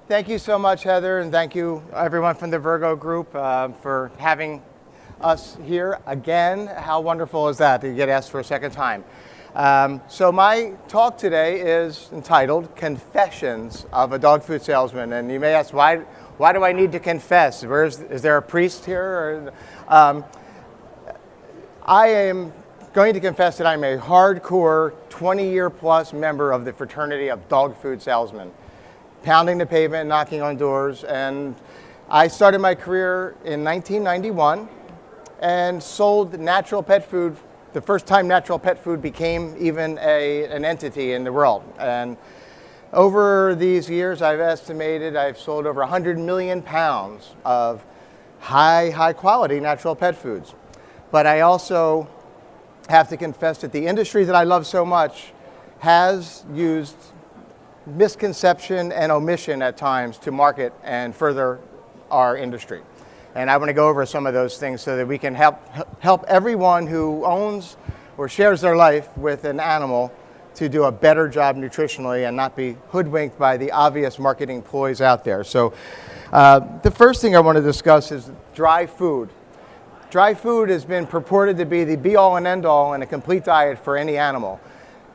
Thank you so much, Heather, and thank you everyone from the Virgo Group for having us here again. How wonderful is that to get asked for a second time? So my talk today is entitled Confessions of a Dog Food Salesman. And you may ask, why do I need to confess? Is there a priest here? I am going to confess that I'm a hardcore 20-year plus member of the fraternity of dog food salesmen, pounding the pavement, knocking on doors. And I started my career in 1991 and sold natural pet food the first time natural pet food became even an entity in the world. And over these years, I've sold over 100 million pounds of high quality natural pet foods. But I also have to confess that the industry that I love so much has used misconception and omission at times to market and further our industry. And I want to go over some of those things so that we can help everyone who owns or shares their life with an animal to do a better job nutritionally and not be hoodwinked by the obvious marketing ploys out there. So the first thing I want to discuss is dry food. Dry food has been purported to be the be-all and end-all in a complete diet for any animal.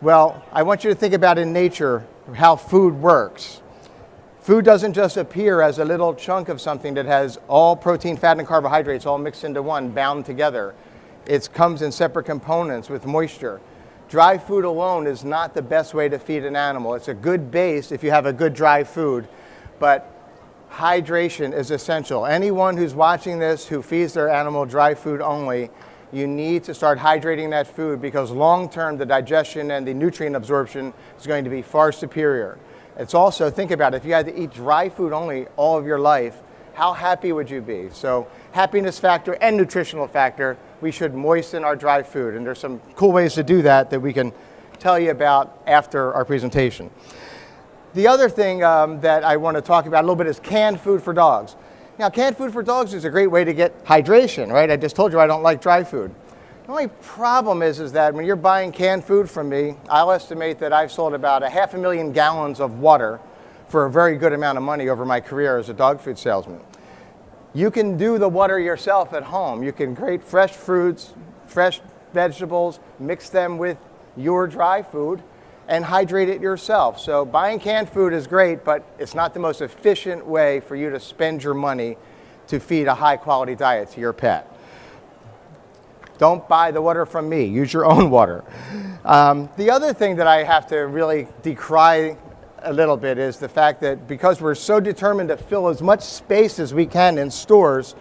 Well, I want you to think about in nature how food works. Food doesn't just appear as a little chunk of something that has all protein, fat, and carbohydrates all mixed into one, bound together. It comes in separate components with moisture. Dry food alone is not the best way to feed an animal. It's a good base if you have a good dry food, but hydration is essential. Anyone who's watching this who feeds their animal dry food only, you need to start hydrating that food because long-term the digestion and the nutrient absorption is going to be far superior. It's also, think about it, if you had to eat dry food only all of your life, how happy would you be? So happiness factor and nutritional factor, we should moisten our dry food. And there's some cool ways to do that we can tell you about after our presentation. The other thing that I want to talk about a little bit is canned food for dogs. Now, canned food for dogs is a great way to get hydration, right? I just told you I don't like dry food. The only problem is that when you're buying canned food from me, I'll estimate that I've sold about 500,000 gallons of water for a very good amount of money over my career as a dog food salesman. You can do the water yourself at home. You can grate fresh fruits, fresh vegetables, mix them with your dry food, and hydrate it yourself. So buying canned food is great, but it's not the most efficient way for you to spend your money to feed a high quality diet to your pet. Don't buy the water from me, use your own water. The other thing that I have to really decry a little bit is the fact that because we're so determined to fill as much space as we can in stores,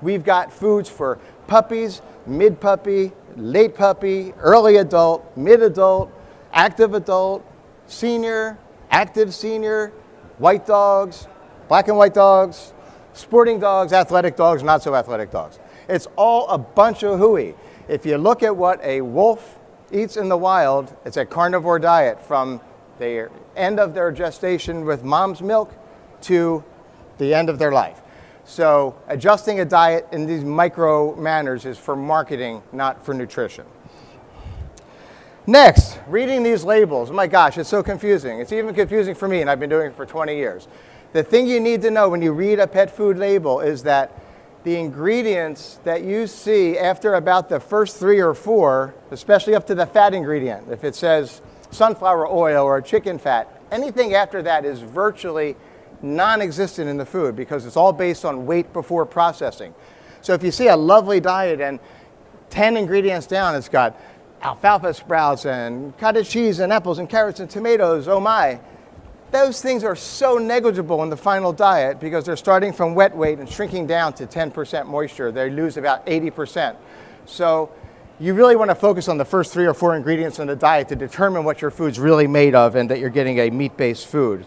we've got foods for puppies, mid-puppy, late puppy, early adult, mid-adult, active adult, senior, active senior, white dogs, black and white dogs, sporting dogs, athletic dogs, not so athletic dogs. It's all a bunch of hooey. If you look at what a wolf eats in the wild, it's a carnivore diet from the end of their gestation with mom's milk to the end of their life. So adjusting a diet in these micro manners is for marketing, not for nutrition. Next, reading these labels. Oh my gosh, it's so confusing. It's even confusing for me, and I've been doing it for 20 years. The thing you need to know when you read a pet food label is that the ingredients that you see after about the first 3 or 4, especially up to the fat ingredient, if it says sunflower oil or chicken fat, anything after that is virtually non-existent in the food because it's all based on weight before processing. So if you see a lovely diet and 10 ingredients down, it's got alfalfa sprouts and cottage cheese and apples and carrots and tomatoes, oh my. Those things are so negligible in the final diet because they're starting from wet weight and shrinking down to 10% moisture. They lose about 80%. So you really want to focus on the first 3 or 4 ingredients in the diet to determine what your food's really made of and that you're getting a meat-based food.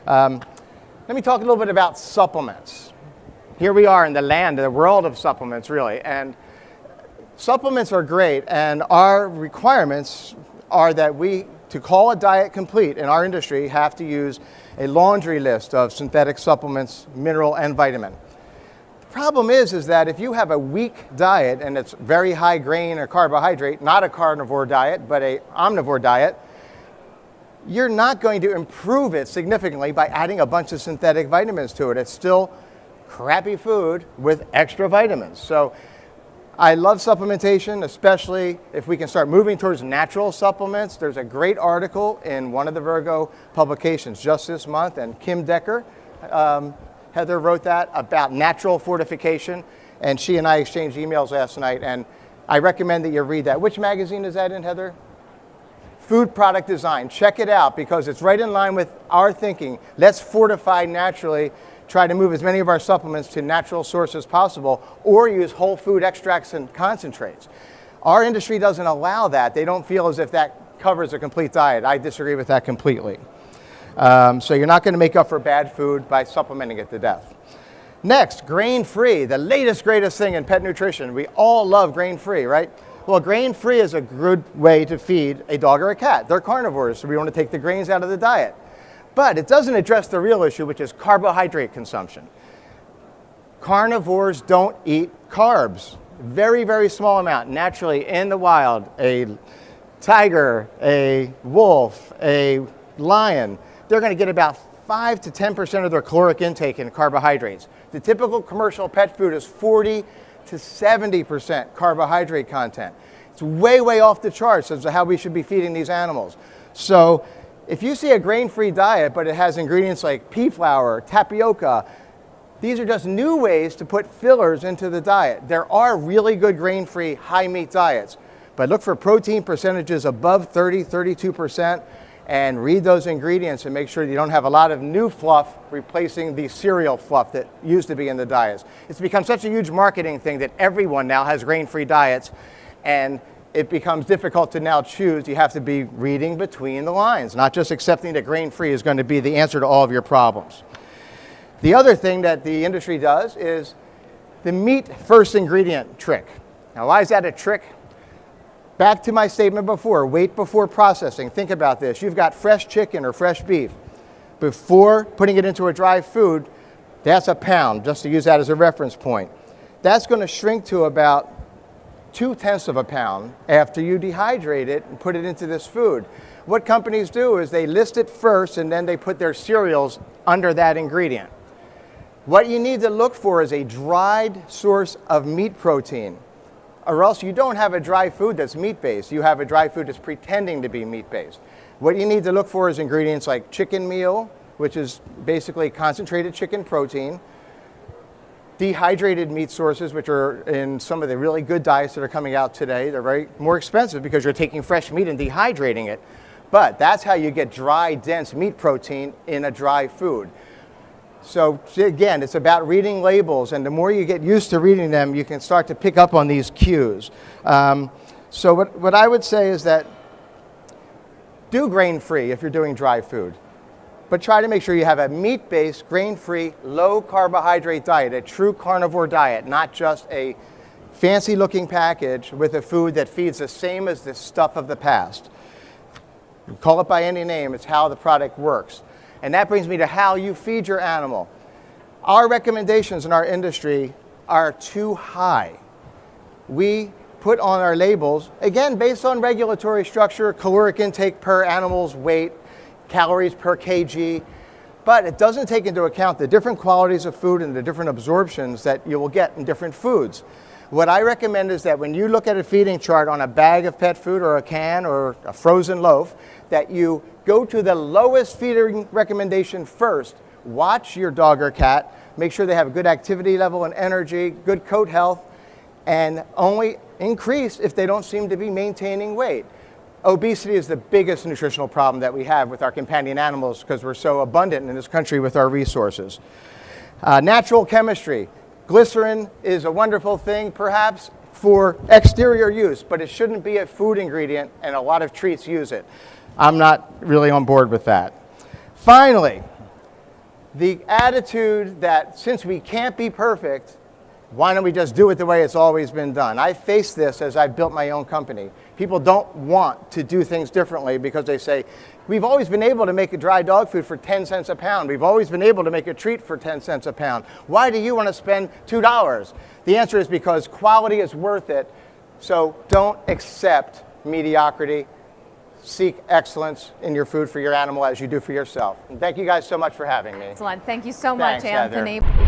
Let me talk a little bit about supplements. Here we are in the world of supplements, really. And supplements are great, and our requirements are that to call a diet complete in our industry, have to use a laundry list of synthetic supplements, mineral and vitamin. The problem is that if you have a weak diet and it's very high grain or carbohydrate, not a carnivore diet, but an omnivore diet, you're not going to improve it significantly by adding a bunch of synthetic vitamins to it. It's still crappy food with extra vitamins. So I love supplementation, especially if we can start moving towards natural supplements. There's a great article in one of the Virgo publications just this month, and Kim Decker, Heather wrote that, about natural fortification, and she and I exchanged emails last night, and I recommend that you read that. Which magazine is that in, Heather? Food Product Design. Check it out because it's right in line with our thinking. Let's fortify naturally, try to move as many of our supplements to natural sources as possible, or use whole food extracts and concentrates. Our industry doesn't allow that. They don't feel as if that covers a complete diet. I disagree with that completely. So you're not going to make up for bad food by supplementing it to death. Next, grain-free, the latest, greatest thing in pet nutrition. We all love grain-free, right? Well, grain-free is a good way to feed a dog or a cat. They're carnivores, so we want to take the grains out of the diet. But it doesn't address the real issue, which is carbohydrate consumption. Carnivores don't eat carbs. Very, very small amount. Naturally, in the wild, a tiger, a wolf, a lion, they're going to get about 5 to 10% of their caloric intake in carbohydrates. The typical commercial pet food is 40 to 70% carbohydrate content. It's way, way off the charts as to how we should be feeding these animals. So if you see a grain-free diet, but it has ingredients like pea flour, tapioca, these are just new ways to put fillers into the diet. There are really good grain-free, high-meat diets, but look for protein percentages above 30, 32%, and read those ingredients and make sure you don't have a lot of new fluff replacing the cereal fluff that used to be in the diets. It's become such a huge marketing thing that everyone now has grain-free diets, and it becomes difficult to now choose. You have to be reading between the lines, not just accepting that grain-free is going to be the answer to all of your problems. The other thing that the industry does is the meat first ingredient trick. Now, why is that a trick? Back to my statement before, wait before processing. Think about this. You've got fresh chicken or fresh beef. Before putting it into a dry food, that's a pound, just to use that as a reference point. That's going to shrink to about 0.2 of a pound after you dehydrate it and put it into this food. What companies do is they list it first and then they put their cereals under that ingredient. What you need to look for is a dried source of meat protein, or else you don't have a dry food that's meat-based. You have a dry food that's pretending to be meat-based. What you need to look for is ingredients like chicken meal, which is basically concentrated chicken protein, dehydrated meat sources, which are in some of the really good diets that are coming out today. They're very more expensive because you're taking fresh meat and dehydrating it. But that's how you get dry, dense meat protein in a dry food. So again, it's about reading labels, and the more you get used to reading them, you can start to pick up on these cues. So what I would say is that do grain-free if you're doing dry food, but try to make sure you have a meat-based, grain-free, low-carbohydrate diet, a true carnivore diet, not just a fancy-looking package with a food that feeds the same as the stuff of the past. You call it by any name, it's how the product works. And that brings me to how you feed your animal. Our recommendations in our industry are too high. We put on our labels, again, based on regulatory structure, caloric intake per animal's weight, calories per kg, but it doesn't take into account the different qualities of food and the different absorptions that you will get in different foods. What I recommend is that when you look at a feeding chart on a bag of pet food or a can or a frozen loaf, that you go to the lowest feeding recommendation first. Watch your dog or cat, make sure they have a good activity level and energy, good coat health, and only increase if they don't seem to be maintaining weight. Obesity is the biggest nutritional problem that we have with our companion animals because we're so abundant in this country with our resources. Natural chemistry. Glycerin is a wonderful thing, perhaps, for exterior use, but it shouldn't be a food ingredient, and a lot of treats use it. I'm not really on board with that. Finally, the attitude that since we can't be perfect, why don't we just do it the way it's always been done? I face this as I've built my own company. People don't want to do things differently because they say, we've always been able to make a dry dog food for 10 cents a pound. We've always been able to make a treat for 10 cents a pound. Why do you want to spend $2? The answer is because quality is worth it. So don't accept mediocrity. seek excellence in your food for your animal as you do for yourself. And thank you guys so much for having me. Excellent. Thank you so much, Thanks, Heather. Anthony.